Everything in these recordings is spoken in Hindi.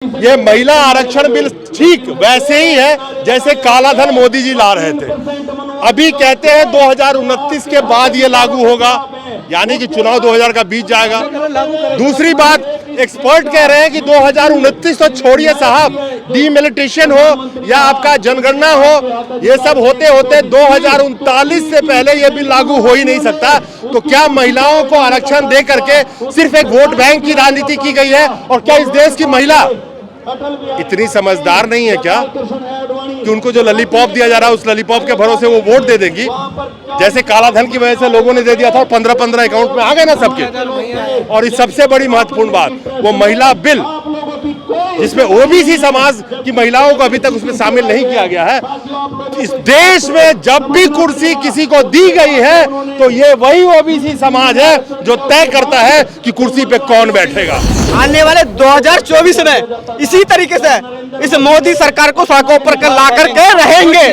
ये महिला आरक्षण बिल ठीक वैसे ही है जैसे काला धन मोदी जी ला रहे थे। अभी कहते हैं 2029 के बाद ये लागू होगा, यानी कि चुनाव 2000 का बीत जाएगा। दूसरी बात, एक्सपर्ट कह रहे हैं कि 2029 तो छोड़िए साहब, डीमिलिटेशन हो या आपका जनगणना हो, ये सब होते होते 2039 से पहले ये बिल लागू हो ही नहीं सकता। तो क्या महिलाओं को आरक्षण दे करके सिर्फ एक वोट बैंक की राजनीति की गई है? और क्या इस देश की महिला इतनी समझदार नहीं है क्या कि उनको जो लॉलीपॉप दिया जा रहा है उस लॉलीपॉप के भरोसे वो वोट दे देंगी? जैसे काला धन की वजह से लोगों ने दे दिया था, 15-15 अकाउंट में आ गए ना सबके। और इस सबसे बड़ी महत्वपूर्ण बात, वो महिला बिल जिसमें ओबीसी समाज की महिलाओं को अभी तक उसमें शामिल नहीं किया गया है। इस देश में जब भी कुर्सी किसी को दी गई है तो ये वही ओबीसी समाज है जो तय करता है कि कुर्सी पे कौन बैठेगा। आने वाले 2024 में इसी तरीके से इस मोदी सरकार को सड़कों पर ला करके रहेंगे,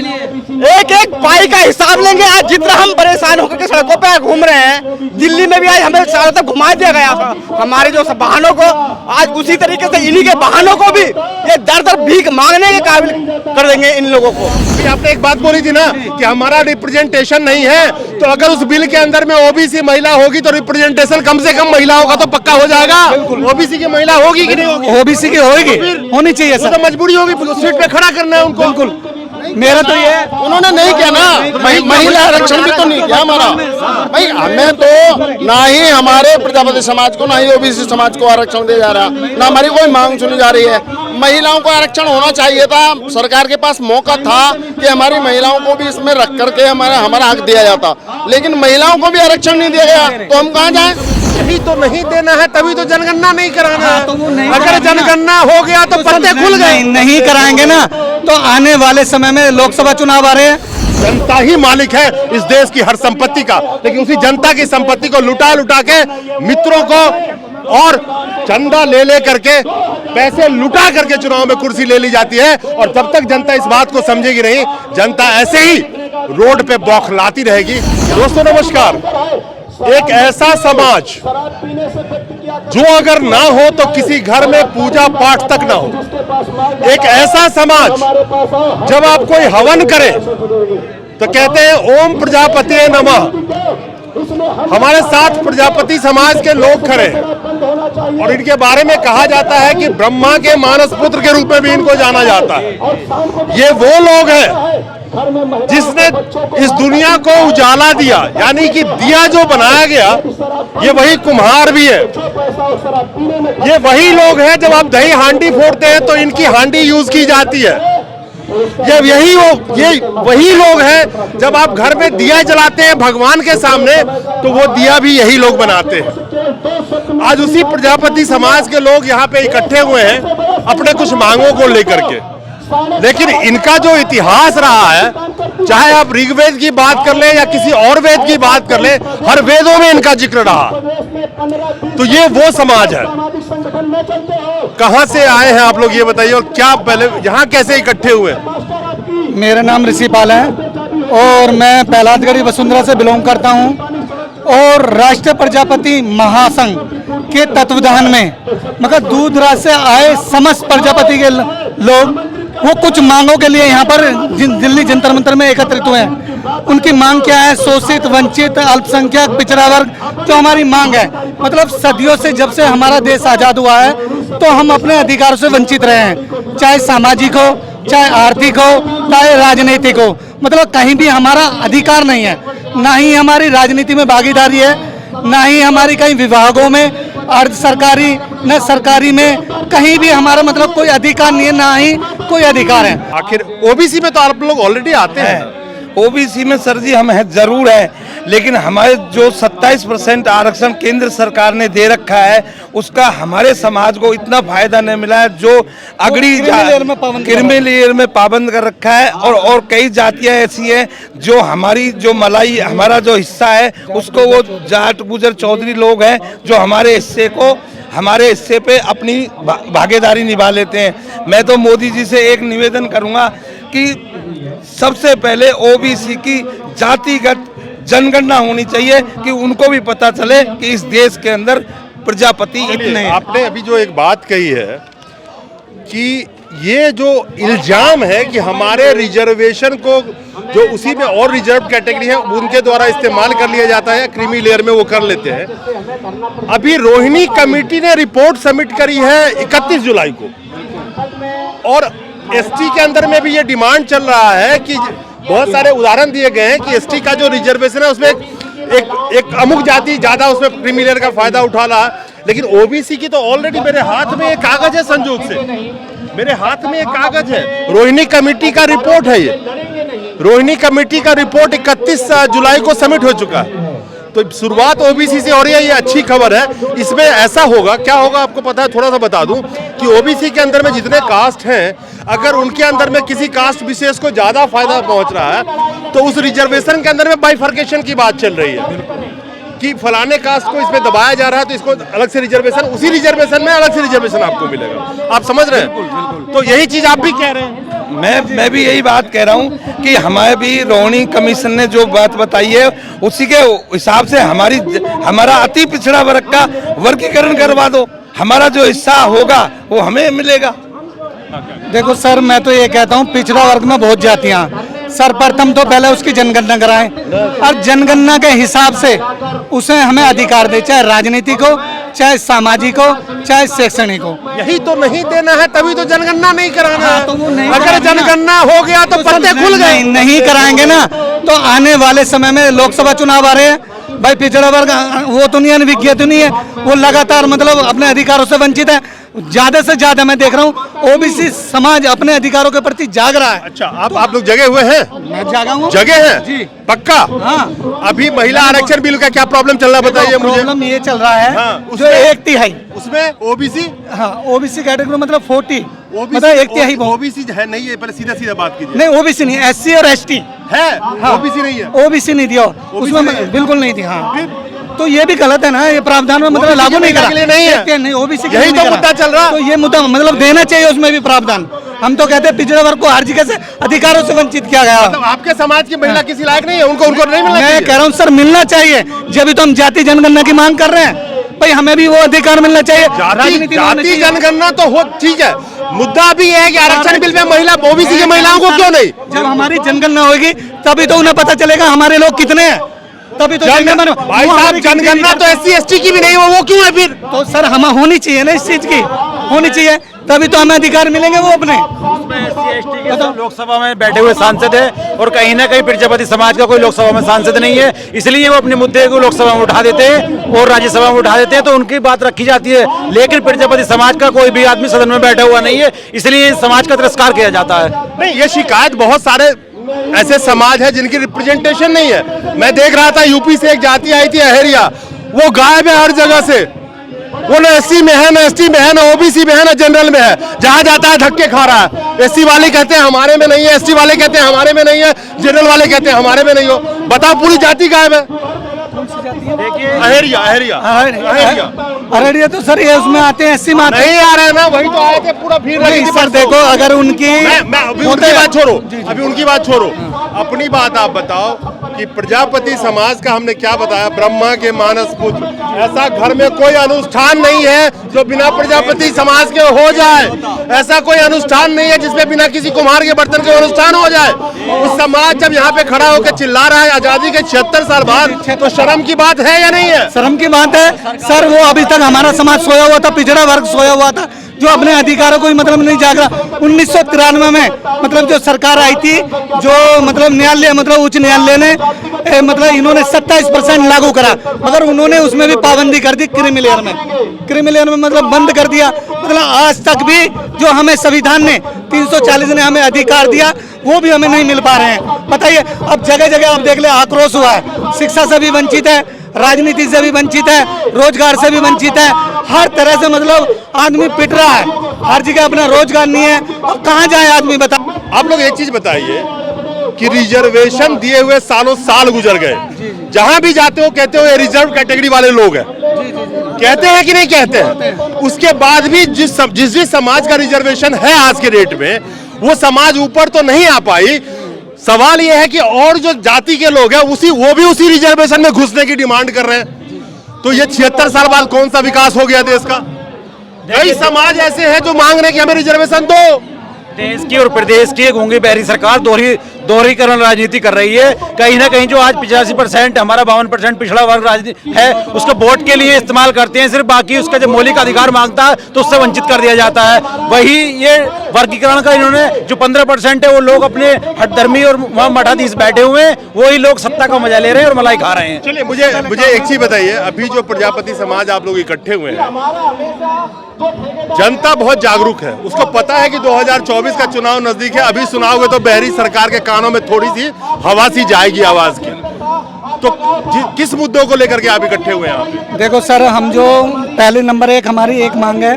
एक एक पाई का हिसाब लेंगे। आज जितना हम परेशान होकर के सड़कों पे घूम रहे हैं, दिल्ली में भी आज हमें चारों तरफ घुमा दिया गया था हमारे जो वाहनों को, आज उसी तरीके से इन्हीं के वाहनों को भी ये दर दर भीख मांगने के काबिल कर देंगे इन लोगों को। आपने एक बात बोली थी ना कि हमारा रिप्रेजेंटेशन नहीं है, तो अगर उस बिल के अंदर में ओबीसी महिला होगी तो रिप्रेजेंटेशन कम से कम महिलाओं का तो पक्का हो जाएगा। ओबीसी की महिला होगी कि नहीं होगी? ओबीसी की होगी, होनी चाहिए सर। तो मजबूरी होगी सीट पे खड़ा करना है उनको। बिल्कुल, मेरा तो ये उन्होंने नहीं किया ना, महिला आरक्षण भी तो नहीं किया हमारा भाई। हमें तो ना ही हमारे प्रजापति समाज को ना ही ओबीसी समाज को आरक्षण दिया जा रहा, ना हमारी कोई मांग सुनी जा रही है। महिलाओं को आरक्षण होना चाहिए था, सरकार के पास मौका था कि हमारी महिलाओं को भी इसमें रख करके हमारा हक दिया जाता, लेकिन महिलाओं को भी आरक्षण नहीं दिया गया। तो हम कहाँ जाएं? यही तो नहीं देना है, तभी तो जनगणना नहीं कराना है। अगर जनगणना हो गया तो पत्ते खुल गए। नहीं कराएंगे ना तो आने वाले समय में लोकसभा चुनाव आ रहे हैं। जनता ही मालिक है इस देश की हर संपत्ति का, लेकिन उसी जनता की संपत्ति को लुटा लुटा के मित्रों को और चंदा ले करके, पैसे लुटा करके चुनाव में कुर्सी ले ली जाती है। और जब तक जनता इस बात को समझेगी नहीं, जनता ऐसे ही रोड पे बौखलाती रहेगी। दोस्तों नमस्कार। एक ऐसा समाज जो अगर ना हो तो किसी घर में पूजा पाठ तक ना हो, एक ऐसा समाज जब आप कोई हवन करे तो कहते हैं ओम प्रजापति नमः। हमारे साथ प्रजापति समाज के लोग खड़े हैं और इनके बारे में कहा जाता है कि ब्रह्मा के मानस पुत्र के रूप में भी इनको जाना जाता है। ये वो लोग हैं जिसने इस दुनिया को उजाला दिया, यानी कि दिया जो बनाया गया ये वही कुम्हार भी है। ये वही लोग हैं, जब आप दही हांडी फोड़ते हैं तो इनकी हांडी यूज की जाती है। ये वही लोग हैं, जब आप घर में दिया जलाते हैं भगवान के सामने तो वो दिया भी यही लोग बनाते हैं। आज उसी प्रजापति समाज के लोग यहाँ पे इकट्ठे हुए हैं अपने कुछ मांगों को लेकर के, लेकिन इनका जो इतिहास रहा है, चाहे आप ऋग्वेद की बात कर ले या किसी और वेद की बात कर ले, हर वेदों में इनका जिक्र रहा। तो ये वो समाज है। कहां से आए हैं आप लोग ये बताइए, और क्या पहले यहाँ कैसे इकट्ठे हुए? मेरा नाम ऋषि पाल है और मैं पहलादगढ़ी वसुंधरा से बिलोंग करता हूँ। और राष्ट्रीय प्रजापति महासंघ के तत्वाधान में मतलब दूर दराज से आए समस्त प्रजापति के लोग वो कुछ मांगों के लिए यहाँ पर दिल्ली जंतर मंतर में एकत्रित हुए हैं। उनकी मांग क्या है? शोषित, वंचित, अल्पसंख्यक, पिछड़ा वर्ग जो हमारी मांग है। मतलब सदियों से जब से हमारा देश आज़ाद हुआ है तो हम अपने अधिकारों से वंचित रहे हैं, चाहे सामाजिक हो, चाहे आर्थिक हो, चाहे राजनीतिक हो। मतलब कहीं भी हमारा अधिकार नहीं है, ना ही हमारी राजनीति में भागीदारी है, ना ही हमारी कहीं विभागों में, अर्ध सरकारी न सरकारी में कहीं भी हमारा मतलब कोई अधिकार नहीं है, ना ही कोई अधिकार है। आखिर ओबीसी में तो आप लोग ऑलरेडी आते हैं। ओबीसी में सर जी हम है जरूर है, लेकिन हमारे जो 27% आरक्षण केंद्र सरकार ने दे रखा है उसका हमारे समाज को इतना फायदा नहीं मिला है, जो अगड़ी क्रिमी लेयर में पाबंद कर रखा है। और कई जातियां ऐसी हैं जो हमारी जो मलाई हमारा जो हिस्सा है उसको वो जाट गुजर चौधरी लोग हैं जो हमारे हिस्से पे अपनी भागीदारी निभा लेते हैं। मैं तो मोदी जी से एक निवेदन करूंगा कि सबसे पहले ओबीसी की जातिगत जनगणना होनी चाहिए कि उनको भी पता चले कि इस देश के अंदर प्रजापति इतने हैं। आपने अभी जो एक बात कही है कि ये जो इल्जाम है कि हमारे रिजर्वेशन को जो उसी में और रिजर्व कैटेगरी है उनके द्वारा इस्तेमाल कर लिया जाता है, क्रीमी लेयर में वो कर लेते हैं। अभी रोहिणी कमेटी ने रिपोर्ट सबमिट करी है 31 जुलाई को, और एसटी के अंदर में भी ये डिमांड चल रहा है कि बहुत सारे उदाहरण दिए गए हैं कि एसटी का जो रिजर्वेशन है उसमें एक अमुक जाति ज्यादा उसमें क्रीमी लेयर का फायदा उठा रहा है, लेकिन ओबीसी की तो ऑलरेडी मेरे हाथ में एक कागज है, संजोग से मेरे हाथ में एक कागज है, रोहिणी कमेटी का रिपोर्ट है। ये रोहिणी कमेटी का रिपोर्ट 31 जुलाई को सबमिट हो चुका है। तो शुरुआत ओबीसी से हो रही है, ये अच्छी खबर है। इसमें ऐसा होगा, क्या होगा आपको पता है, थोड़ा सा बता दूं कि ओबीसी के अंदर में जितने कास्ट हैं, अगर उनके अंदर में किसी कास्ट विशेष को ज्यादा फायदा पहुंच रहा है तो उस रिजर्वेशन के अंदर में बाइफर्केशन की बात चल रही है कि फलाने कास्ट को इसमें दबाया जा रहा है तो इसको अलग से रिजर्वेशन, उसी रिजर्वेशन में अलग से रिजर्वेशन आपको मिलेगा। आप समझ रहे हैं? तो यही चीज आप भी कह रहे हैं। मैं भी यही बात कह रहा हूँ कि हमारे भी रोहिणी कमीशन ने जो बात बताई है उसी के हिसाब से हमारा अति पिछड़ा वर्ग का वर्गीकरण करवा दो, हमारा जो हिस्सा होगा वो हमें मिलेगा। देखो सर, मैं तो ये कहता हूँ पिछड़ा वर्ग में बहुत जातियां, सर्वप्रथम तो पहले उसकी जनगणना कराएं और जनगणना के हिसाब से उसे हमें अधिकार दे, चाहे राजनीतिक हो, चाहे सामाजिक हो, चाहे शैक्षणिक हो। यही तो नहीं देना है, तभी तो जनगणना नहीं कराना है। तो वो नहीं अगर जनगणना हो गया तो पत्ते खुल गए। नहीं कराएंगे ना तो आने वाले समय में लोकसभा चुनाव आ रहे हैं भाई, पिछड़ा वर्ग वो तो नहीं है, विज्ञ तो नहीं है, वो लगातार मतलब अपने अधिकारों से वंचित है। ज्यादा से ज्यादा मैं देख रहा हूँ ओबीसी समाज अपने अधिकारों के प्रति जाग रहा है। अच्छा, आप लोग जगे हुए हैं? मैं जागा हूँ। जगे हैं जी, पक्का? हाँ। अभी महिला आरक्षण बिल का क्या प्रॉब्लम चल रहा है बताइए मुझे। प्रॉब्लम ये चल रहा है, हाँ, जो 1/3 उसमें ओबीसी, हाँ ओबीसी कैटेगरी मतलब 40 मतलब 1/3 ओबीसी है नहीं है, पहले सीधा सीधा बात कीजिए। नहीं ओबीसी नहीं, एससी और एसटी है, हाँ, ओबीसी नहीं है, ओबीसी नहीं दिया उसमें, नहीं है। बिल्कुल नहीं दिया। हाँ, फिर तो ये भी गलत है ना, ये प्रावधान में मतलब लागू नहीं करा, नहीं है, ओबीसी यही तो मुद्दा चल रहा। तो ये मुद्दा मतलब देना चाहिए उसमें भी प्रावधान। हम तो कहते हैं पिछड़े वर्ग को हर जगह से अधिकारों से वंचित किया गया। मतलब आपके समाज की महिला किसी लायक नहीं है, उनको नहीं मिलना चाहिए। मैं कह रहा हूँ सर मिलना चाहिए, जब तो हम जाति जनगणना की मांग कर रहे हैं भाई, हमें भी वो अधिकार मिलना चाहिए। जाति जनगणना तो हो ठीक है, मुद्दा भी है कि आरक्षण बिल में महिला ओबीसी की महिलाओं को क्यों नहीं? जब हमारी जनगणना होगी तभी तो उन्हें पता चलेगा हमारे लोग कितने हैं, तभी तो भाई साहब जनगणना तो एससी एसटी की भी नहीं हो, वो क्यों है फिर? तो सर हम होनी चाहिए ना, इस चीज की होनी चाहिए, तभी तो हमें अधिकार मिलेंगे वो अपने। SC/ST के सब लोकसभा में बैठे हुए सांसद है और कहीं ना कहीं प्रजापति समाज का कोई लोकसभा में सांसद नहीं है, इसलिए वो अपने मुद्दे को लोकसभा में उठा देते हैं और राज्यसभा में उठा देते हैं, तो उनकी बात रखी जाती है। लेकिन प्रजापति समाज का कोई भी आदमी सदन में बैठा हुआ नहीं है, इसलिए समाज का तिरस्कार किया जाता है। नहीं, ये शिकायत बहुत सारे ऐसे समाज है जिनकी रिप्रेजेंटेशन नहीं है। मैं देख रहा था यूपी से एक जाति आई थी अहेरिया, वो गायब है हर जगह से, वो ना एससी में है, ना एसटी में है, ना ओबीसी में है, ना जनरल में है। जहां जाता है धक्के खा रहा है। एससी वाले कहते हैं हमारे में नहीं है, एसटी वाले कहते हैं हमारे में नहीं है, जनरल वाले कहते हैं हमारे में नहीं हो। बताओ, पूरी जाति गायब है। अहेरिया अहेरिया अहेरिया अरेरिया तो सर ये उसमें आते हैं, एससी में आते हैं। नहीं आ रहे हैं ना, वही तो आए थे, पूरा भीड़ लगी थी। सर देखो अगर उनकी मैं अभी उनकी बात छोड़ो, अभी उनकी बात छोड़ो, अपनी बात आप बताओ कि प्रजापति समाज का हमने क्या बताया, ब्रह्मा के मानस पुत्र, ऐसा घर में कोई अनुष्ठान नहीं है जो बिना प्रजापति समाज के हो जाए। ऐसा कोई अनुष्ठान नहीं है जिसमें बिना किसी कुम्हार के बर्तन के अनुष्ठान हो जाए। उस समाज जब यहाँ पे खड़ा होकर चिल्ला रहा है आजादी के 76 साल बाद, तो शर्म की बात है या नहीं है? शर्म की बात है सर, वो अभी तक हमारा समाज सोया हुआ था, पिछड़ा वर्ग सोया हुआ था, जो अपने अधिकारों को मतलब नहीं जाग रहा। 1993 में मतलब जो सरकार आई थी, जो मतलब न्यायालय मतलब उच्च न्यायालय ने मतलब इन्होंने 27% लागू करा, मगर उन्होंने उसमें भी पाबंदी कर दी क्रीमी लेयर में, क्रीमी लेयर में मतलब बंद कर दिया। मतलब आज तक भी जो हमें संविधान ने 340 ने हमें अधिकार दिया वो भी हमें नहीं मिल पा रहे हैं। बताइए, अब जगह जगह आप देख ले आक्रोश हुआ है, शिक्षा से भी वंचित है, राजनीति से भी वंचित है, रोजगार से भी वंचित है, हर तरह से मतलब आदमी पिट रहा है, हर जगह अपना रोजगार नहीं है। अब कहाँ जाए आदमी, बता। आप लोग एक चीज बताइए कि रिजर्वेशन दिए हुए सालों साल गुजर गए, जहां भी जाते हो कहते हो ये रिजर्व कैटेगरी वाले लोग हैं, कहते हैं कि नहीं कहते हैं? उसके बाद भी जिस भी समाज का रिजर्वेशन है आज के डेट में, वो समाज ऊपर तो नहीं आ पाई। सवाल यह है कि और जो जाति के लोग हैं वो भी उसी रिजर्वेशन में घुसने की डिमांड कर रहे हैं। तो ये 76 साल बाद कौन सा विकास हो गया देश का? कई समाज ऐसे हैं जो मांग रहे हैं कि हमें रिजर्वेशन दो। देश की और प्रदेश की गूंगी बहरी सरकार दोहरीकरण राजनीति कर रही है। कहीं ना कहीं जो आज 85% हमारा 52% पिछड़ा वर्ग राजनीति है उसको वोट के लिए इस्तेमाल करते हैं सिर्फ, बाकी उसका जब मौलिक अधिकार मांगता है तो उससे वंचित कर दिया जाता है। वही ये वर्गीकरण का इन्होंने जो 15% है वो लोग अपने हठधर्मी और वहाँ मठाधीश बैठे हुए हैं, वही लोग सत्ता का मजा ले रहे हैं और मलाई खा रहे हैं। चलिए मुझे एक चीज बताइए, अभी जो प्रजापति समाज आप लोग इकट्ठे हुए हैं, जनता बहुत जागरूक है, उसको पता है कि 2024 का चुनाव नजदीक है। अभी सुनाओगे तो बहरी सरकार के कानों में थोड़ी सी हवा सी जाएगी आवाज की। तो किस मुद्दों को लेकर के आप इकट्ठे हुए हैं यहाँ पे? देखो सर, हम जो पहले नंबर एक हमारी एक मांग है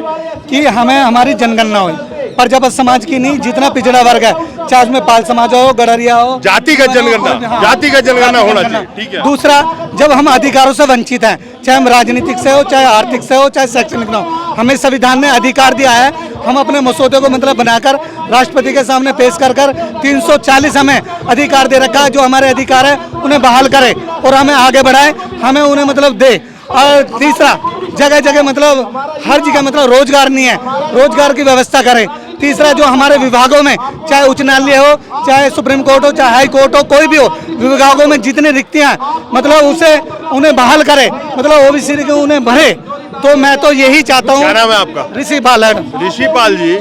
कि हमें हमारी जनगणना हो, प्रजापति समाज की नहीं, जितना पिछड़ा वर्ग है, चाहे उसमें पाल समाज हो, गडरिया हो, जातिगत जनगणना, जातिगत जनगणना होना चाहिए, ठीक है। दूसरा, जब हम अधिकारों से वंचित हैं, चाहे हम राजनीतिक से हो, चाहे आर्थिक से हो, चाहे शैक्षणिक ना हो, हमें संविधान ने अधिकार दिया है, हम अपने मसौदे को मतलब बनाकर राष्ट्रपति के सामने पेश कर 340 हमें अधिकार दे रखा है। जो हमारे अधिकार है उन्हें बहाल करे और हमें आगे बढ़ाए, हमें उन्हें मतलब दे। और तीसरा, जगह जगह मतलब हर जगह मतलब रोजगार नहीं है, रोजगार की व्यवस्था करे। तीसरा, जो हमारे विभागों में, चाहे उच्च न्यायालय हो, चाहे सुप्रीम कोर्ट हो, चाहे हाई कोर्ट हो, कोई भी हो, विभागों में जितनी रिक्तियां मतलब उसे उन्हें बहाल करे, मतलब ओबीसी के उन्हें भरे। तो मैं तो यही चाहता हूँ। क्या नाम है आपका? ऋषिपाल। ऋषिपाल जी,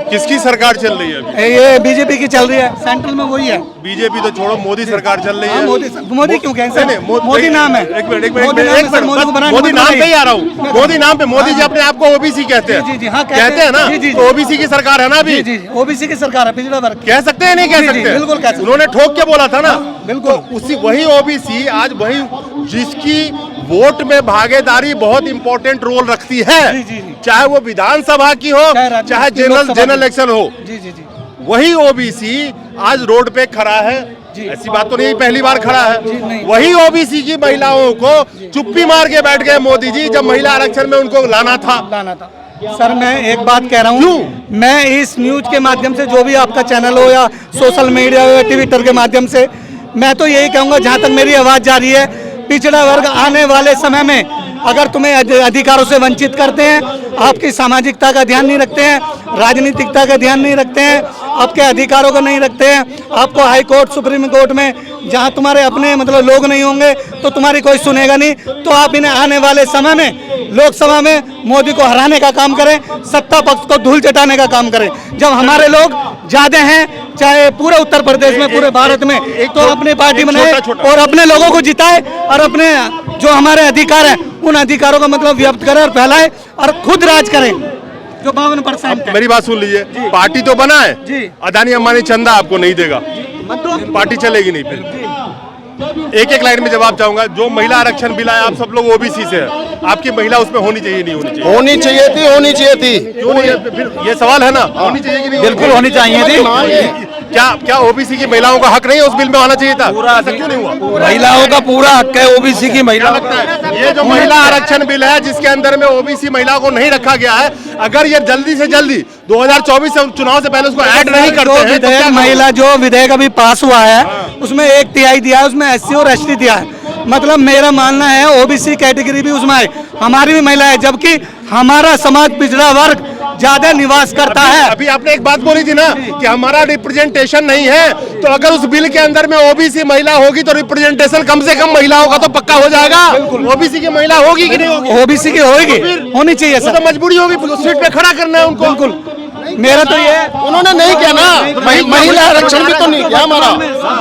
किसकी सरकार चल रही है अभी? ये बीजेपी की चल रही है, सेंट्रल में वही है। बीजेपी तो छोड़ो, मोदी सरकार चल रही है। मोदी क्यों कहें? मोदी नाम है। एक मिनट मोदी नाम पे ही आ रहा हूँ। मोदी नाम पे, मोदी जी अपने आप को ओबीसी कहते हैं। जी हाँ, कहते हैं ना, तो ओबीसी की सरकार है ना अभी। ओबीसी की सरकार है, पिछड़ा वर्ग। कह सकते हैं नहीं कह सकते? बिल्कुल कह सकते। उन्होंने ठोक के बोला था ना, बिल्कुल। उसी वही ओबीसी आज वही जिसकी वोट में भागीदारी बहुत इंपॉर्टेंट रोल रखती है, चाहे वो विधानसभा की हो, चाहे जनरल इलेक्शन हो, वही ओबीसी आज रोड पे खड़ा है। ऐसी बात तो नहीं पहली बार खड़ा है। वही ओबीसी की महिलाओं को चुप्पी मार के बैठ गए मोदी जी जब महिला आरक्षण में उनको लाना था। सर, मैं एक बात कह रहा हूँ, मैं इस न्यूज के माध्यम से, जो भी आपका चैनल हो या सोशल मीडिया हो या ट्विटर के माध्यम से, मैं तो यही कहूँगा, जहाँ तक मेरी आवाज़ जा रही है, पिछड़ा वर्ग आने वाले समय में अगर तुम्हें अधिकारों से वंचित करते हैं, आपकी सामाजिकता का ध्यान नहीं रखते हैं, राजनीतिकता का ध्यान नहीं रखते हैं, आपके अधिकारों को नहीं रखते हैं, आपको हाई कोर्ट, सुप्रीम कोर्ट में जहां तुम्हारे अपने मतलब लोग नहीं होंगे तो तुम्हारी कोई सुनेगा नहीं, तो आप इन्हें आने वाले समय में लोकसभा में मोदी को हराने का काम करें, सत्ता पक्ष को धूल चटाने का काम करें। जब हमारे लोग ज्यादा हैं, चाहे पूरे उत्तर प्रदेश में, पूरे भारत में, तो अपनी पार्टी बनाए और अपने लोगों को जिताए और अपने जो हमारे अधिकार हैं उन अधिकारों का मतलब व्याप्त करें और फैलाए और खुद राज करें। जो 52% मेरी बात सुन लीजिए, पार्टी तो बना है जी, अदानी अंबानी चंदा आपको नहीं देगा, पार्टी चलेगी नहीं। फिर एक लाइन में जवाब चाहूंगा, जो महिला आरक्षण बिल है, आप सब लोग ओबीसी से है, आपकी महिला उसमें होनी चाहिए नहीं होनी चाहिए? होनी चाहिए थी, होनी चाहिए थी। क्यों नहीं? फिर ये सवाल है ना, होनी चाहिए कि नहीं? बिल्कुल होनी चाहिए थी। क्या ओबीसी की महिलाओं का हक नहीं है उस बिल में आना चाहिए था? पूरा क्यों नहीं हुआ? महिलाओं का पूरा हक है, ओबीसी की महिला। लगता है ये जो महिला आरक्षण बिल है जिसके अंदर में ओबीसी महिला को नहीं रखा गया है, अगर ये जल्दी से जल्दी 2024 से चुनाव से पहले उसको ऐड नहीं करते हैं तो क्या महिला जो विधेयक अभी पास हुआ है उसमें 1/3 दिया है, उसमें SC और ST दिया है। मतलब मेरा मानना है ओबीसी कैटेगरी भी उसमें है, हमारी भी महिला है, जबकि हमारा समाज पिछड़ा वर्ग ज्यादा निवास करता है। अभी आपने एक बात बोली थी ना कि हमारा रिप्रेजेंटेशन नहीं है, तो अगर उस बिल के अंदर में ओबीसी महिला होगी तो रिप्रेजेंटेशन कम से कम महिलाओं का तो पक्का हो जाएगा। ओबीसी की महिला होगी कि नहीं होगी? ओबीसी की होगी, होनी चाहिए सर। तो मजबूरी होगी सीट पे खड़ा करना है उनको। बिल्कुल, मेरा तो ये उन्होंने नहीं किया ना, महिला आरक्षण भी तो नहीं किया हमारा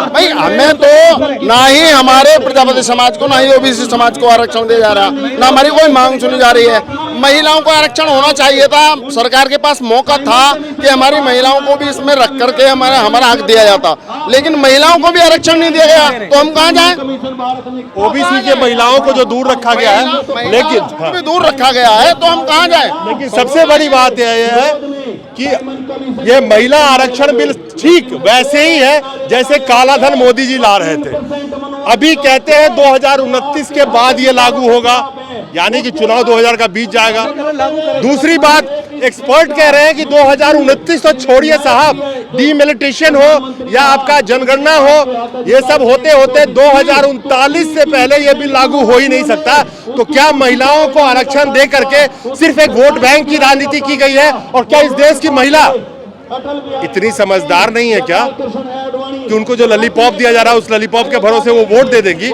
भाई। हमें तो ना ही हमारे प्रजापति समाज को, ना ही ओबीसी समाज को आरक्षण दिया जा रहा, ना हमारी कोई मांग सुनी जा रही है। महिलाओं को आरक्षण होना चाहिए था, सरकार के पास मौका था कि हमारी महिलाओं को भी इसमें रख करके हमारा हक दिया जाता, लेकिन महिलाओं को भी आरक्षण नहीं दिया गया, तो हम कहाँ जाएं? ओबीसी के महिलाओं को जो दूर रखा गया है, लेकिन दूर रखा गया है, तो हम कहाँ जाएं? लेकिन सबसे बड़ी बात यह है कि ये महिला आरक्षण बिल ठीक वैसे ही है जैसे काला धन मोदी जी ला रहे थे। अभी कहते हैं 2029 के बाद ये लागू होगा, यानी कि चुनाव 2000 का बीत जाएगा। दूसरी बात, एक्सपर्ट कह रहे हैं कि 2029 तो छोड़िए साहब, डिमिलिटेशन हो या आपका जनगणना हो, ये सब होते होते 2039 से पहले ये बिल लागू हो ही नहीं सकता। तो क्या महिलाओं को आरक्षण दे करके सिर्फ एक वोट बैंक की राजनीति की गई है? और क्या इस देश की महिला इतनी समझदार नहीं है क्या कि उनको जो लॉलीपॉप दिया जा रहा है उस लॉलीपॉप के भरोसे वो वोट दे देगी?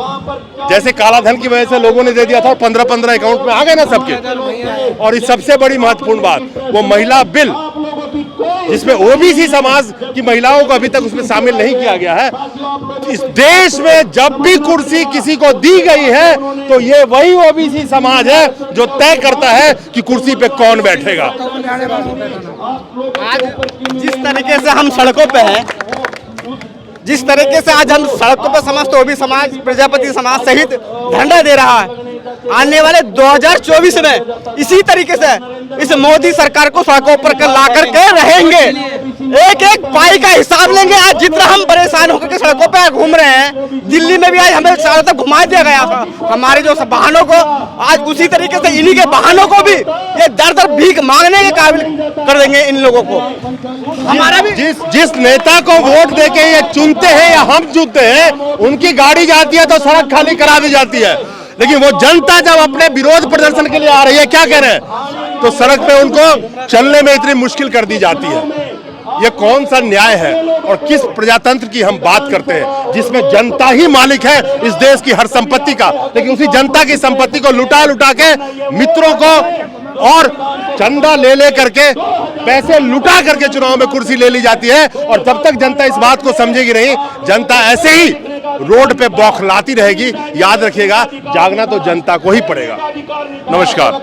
जैसे काला धन की वजह से लोगों ने दे दिया था, 15-15 अकाउंट में आ गए ना सबके। और इस सबसे बड़ी महत्वपूर्ण बात, वो महिला बिल जिसमें ओबीसी समाज की महिलाओं को अभी तक उसमें शामिल नहीं किया गया है। इस देश में जब भी कुर्सी किसी को दी गई है तो ये वही ओबीसी समाज है जो तय करता है कि कुर्सी पे कौन बैठेगा। आज जिस तरीके से हम सड़कों पे हैं, जिस तरीके से आज हम सड़कों पर समस्त ओबीसी समाज, प्रजापति समाज सहित धरना दे रहा है, आने वाले 2024 में इसी तरीके से इस मोदी सरकार को सड़कों पर ला करके रहेंगे, एक एक पाई का हिसाब लेंगे। आज जितना हम परेशान होकर के सड़कों पे घूम रहे हैं, दिल्ली में भी आज हमें चारों तरफ घुमा दिया गया था हमारे जो वाहनों को, आज उसी तरीके से इन्हीं के वाहनों को भी ये दर दर भीख मांगने के काबिल कर देंगे इन लोगों को। हमारा भी जिस नेता को वोट देके ये चुनते हैं या हम चुनते हैं, उनकी गाड़ी जाती है तो सड़क खाली करा दी जाती है, लेकिन वो जनता जब अपने विरोध प्रदर्शन के लिए आ रही है, क्या कह रहे हैं, तो सड़क पे उनको चलने में इतनी मुश्किल कर दी जाती है। ये कौन सा न्याय है? और किस प्रजातंत्र की हम बात करते हैं जिसमें जनता ही मालिक है इस देश की हर संपत्ति का, लेकिन उसी जनता की संपत्ति को लुटा लुटा के मित्रों को और चंदा ले ले करके, पैसे लुटा करके चुनाव में कुर्सी ले ली जाती है। और जब तक जनता इस बात को समझेगी नहीं, जनता ऐसे ही रोड पे बौखलाती रहेगी। याद रखिएगा, जागना तो जनता को ही पड़ेगा। नमस्कार।